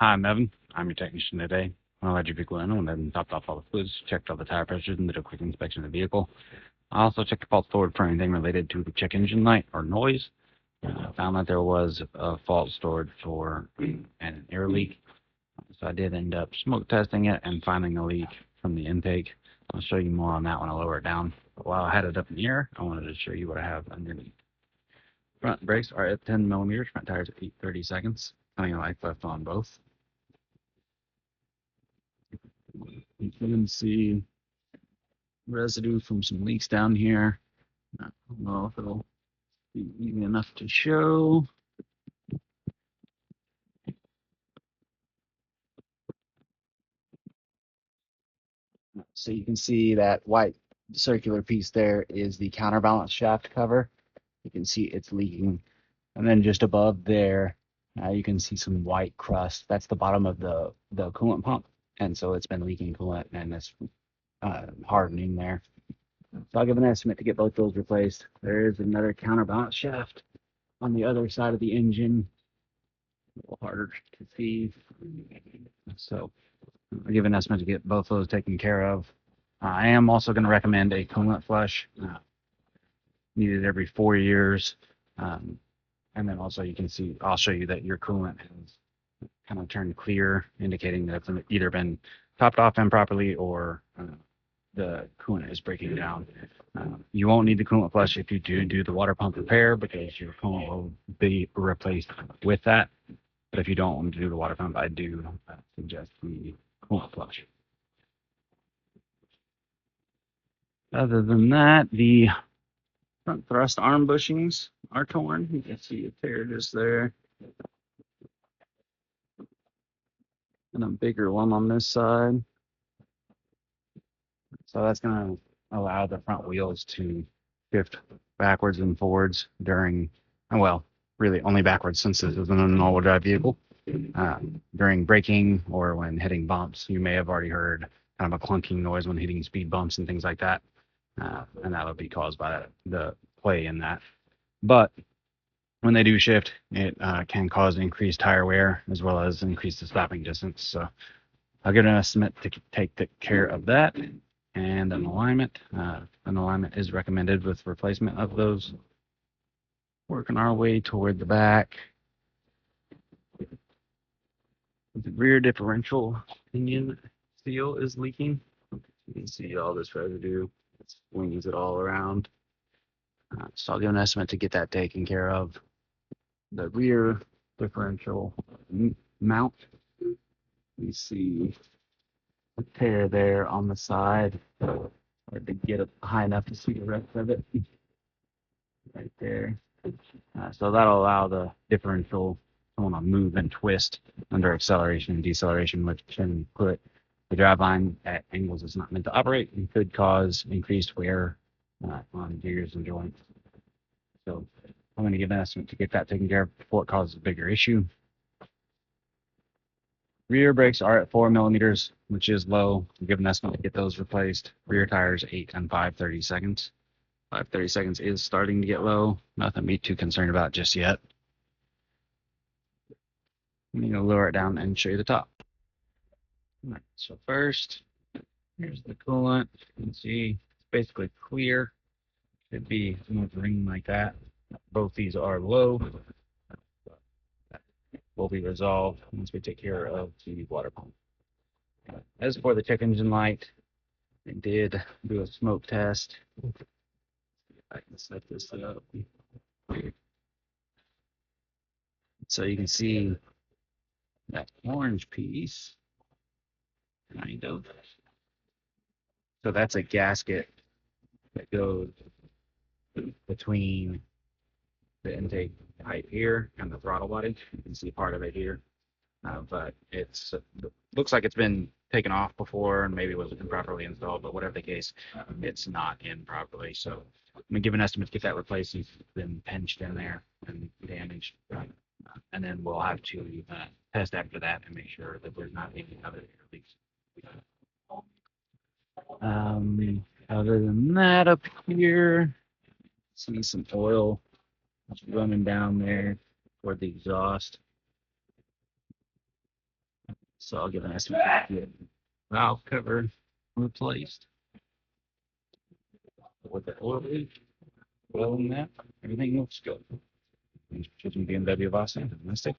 Hi, I'm Evan. I'm your technician today. I let your vehicle in. I went ahead and topped off all the fluids, checked all the tire pressures, and did a quick inspection of the vehicle. I also checked the fault stored for anything related to the check engine light or noise. Found that there was a fault stored for an air leak. So I did end up smoke testing it and finding a leak from the intake. I'll show you more on that when I lower it down. But while I had it up in the air, I wanted to show you what I have underneath. Front brakes are at 10 millimeters, front tires at 30 seconds. Plenty of life left on both. You can see residue from some leaks down here. I don't know if it'll be easy enough to show. So you can see that white circular piece there is the counterbalance shaft cover. You can see it's leaking. And then just above there, you can see some white crust. That's the bottom of the coolant pump. And so it's been leaking coolant and it's hardening there. So I'll give an estimate to get both those replaced. There is another counterbalance shaft on the other side of the engine. A little harder to see. So I'll give an estimate to get both those taken care of. I am also going to recommend a coolant flush, needed every 4 years. And then also you can see, I'll show you that your coolant has kind of turned clear, indicating that it's either been topped off improperly or the coolant is breaking down. You won't need the coolant flush if you do the water pump repair, because your coolant will be replaced with that. But if you don't want to do the water pump, I do suggest the coolant flush. Other than that, the front thrust arm bushings are torn. You can see a tear just there. And a bigger one on this side. So that's going to allow the front wheels to shift backwards and forwards during, well, really only backwards since this isn't an all-wheel drive vehicle. During braking or when hitting bumps, you may have already heard kind of a clunking noise when hitting speed bumps and things like that. And that'll be caused by the play in that. But when they do shift, it can cause increased tire wear as well as increase the stopping distance. So I'll get an estimate to take care of that. And an alignment. An alignment is recommended with replacement of those. Working our way toward the back. The rear differential pinion seal is leaking. You can see all this residue. It swings it all around. So I'll give an estimate to get that taken care of. The rear differential mount. You see a tear there on the side. Hard to get it high enough to see the rest of it. Right there. So that'll allow the differential to move and twist under acceleration and deceleration, which can put the driveline at angles it's not meant to operate and could cause increased wear on gears and joints. So I'm going to give an estimate to get that taken care of before it causes a bigger issue. Rear brakes are at 4 millimeters, which is low. I'll give an estimate to get those replaced. Rear tires 8 and 5/30 seconds. 5/30 seconds is starting to get low. Nothing to be too concerned about just yet. I'm going to lower it down and show you the top. All right, so first, here's the coolant. You can see it's basically clear. Should be smooth ring like that. Both these are low. That will be resolved once we take care of the water pump. As for the check engine light, I did do a smoke test. I can set this up. So you can see that orange piece, kind of. So that's a gasket that goes between the intake pipe here and the throttle body. You can see part of it here, but it's looks like it's been taken off before and maybe was improperly installed, but whatever the case, it's not in properly. So I'm gonna give an estimate to get that replaced. It's been pinched in there and damaged, and then we'll have to test after that and make sure that there's not any other leaks. Other than that, up here, see some oil running down there toward the exhaust. So I'll get an estimate to get valve cover replaced with the oil leak. Well, in that, everything looks good. Thanks for choosing BMW of Austin. Have a nice day.